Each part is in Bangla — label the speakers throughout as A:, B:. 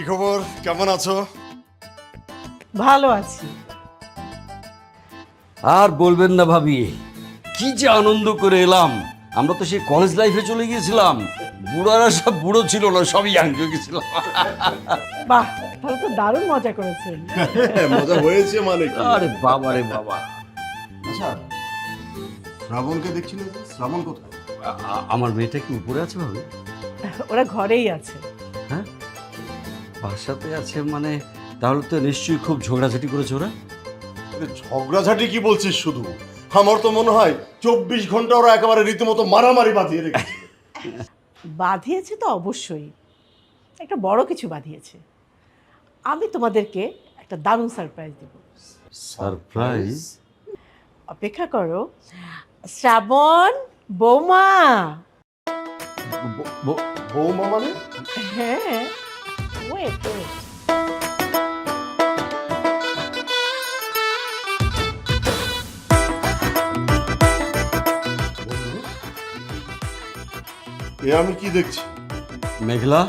A: কি খবর, কেমন আছো?
B: ভালো আছি।
C: আর বলবেন না ভাবি, কি যে আনন্দ করে এলাম। আমরা তো সেই কলেজ লাইফে চলে গিয়েছিলাম। বুড়ারা সব বুড়ো ছিল না, সবই ইয়াং হয়ে গেছিলাম।
B: বাহ, তাহলে তো দারুণ মজা করেছেন।
A: মজা হয়েছে মানে কি?
C: আরে বাবা রে বাবা।
A: আচ্ছা, শ্রাবণকে দেখছিল যে? শ্রাবণ কোথায়?
C: আমার মেয়েটা কি উপরে আছে ভাবি?
B: ওরা ঘরেই আছে।
C: হ্যাঁ, বাসাতে আছে মানে? তাহলে তো নিশ্চয়ই খুব ঝগড়াঝাটি করেছে ওরা।
A: ঝগড়াঝাটি কি বলছিস শুধু? আমার তো মনে হয় 24 ঘন্টা ওরা একেবারে রীতিমতো মারামারি বাঁধিয়ে রেখেছে।
B: বাঁধিয়েছে তো অবশ্যই, একটা বড় কিছু বাঁধিয়েছে। আমি তোমাদেরকে একটা দারুণ সারপ্রাইজ দেব।
C: সারপ্রাইজ?
B: অপেক্ষা করো। শ্রাবণ, বৌমা।
A: বৌমা মানে?
B: হ্যাঁ, ওয়েট ওয়েট।
A: এ আমি কি দেখছি?
C: মেঘলা?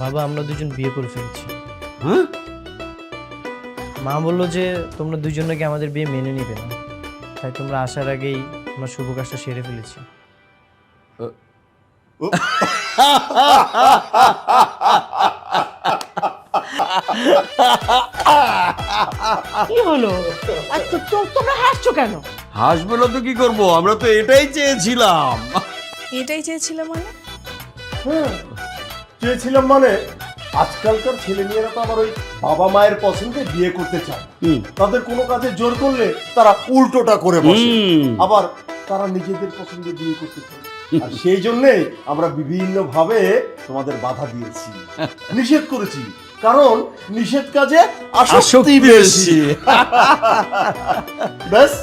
D: বাবা, আমরা দুজন বিয়ে করে ফেলেছি।
C: হ্যাঁ?
D: মা বললো যে তোমরা দুজন নাকি আমাদের বিয়ে মেনে নিবে না, তাই তোমরা আসার আগেই আমরা শুভ কাজটা সেরে ফেলেছি।
B: কি হলো? আর তোমরা হাসছো কেন?
C: হাসবে না তো কি করবো, আমরা তো এটাই চেয়েছিলাম।
E: এটাই চেয়েছিলাম মানে?
A: চেয়েছিলাম মানে আজকালকার ছেলে মেয়েরা তো আবার ওই বাবা মায়ের পছন্দে বিয়ে করতে চায়। তাদের কোনো কাজে জোর করলে তারা উল্টোটা করে বসে। আবার তারা নিজেদের পছন্দে বিয়ে করতে চায়। আর সেই জন্যে আমরা বিভিন্ন ভাবে তোমাদের বাধা দিয়েছি, নিষেধ করেছি, কারণ নিষেধ কাজে আসক্তি বেশি। ব্যাস,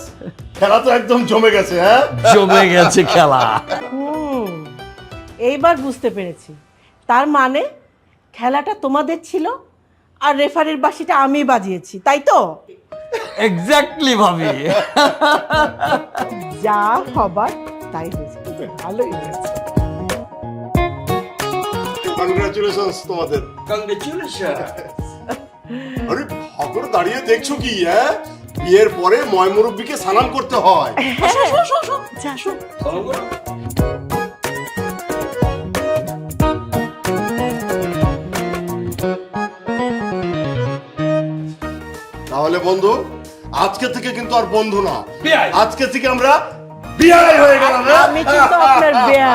A: খেলা তো একদম জমে গেছে। হ্যাঁ,
C: জমে গেছে খেলা।
B: এইবার বুঝতে পেরেছি। তার মানে খেলাটা তোমাদের ছিল আর রেফারির বাঁশিটা আমি বাজিয়েছি, তাই তো?
C: এক্স্যাক্টলি ভাবি।
B: যা হবার তাই হয়েছে। ভালোই হয়েছে।
A: কংগ্রাচুলেশনস তোমাদের।
C: কংগ্রেচুলেশন।
A: আরে ভাগর দাঁড়িয়ে দেখছো কি? হ্যাঁ, বিয়ের পরে ময় মুরব্বিকে সালাম করতে হয়।
B: যা, শো।
A: তাহলে বন্ধু, আজকে থেকে কিন্তু আর বন্ধু না,
C: বিয়াই।
A: আজকে থেকে আমরা বিয়াই হয়ে গেলাম।
B: আমি কিন্তু আপনার বেয়া।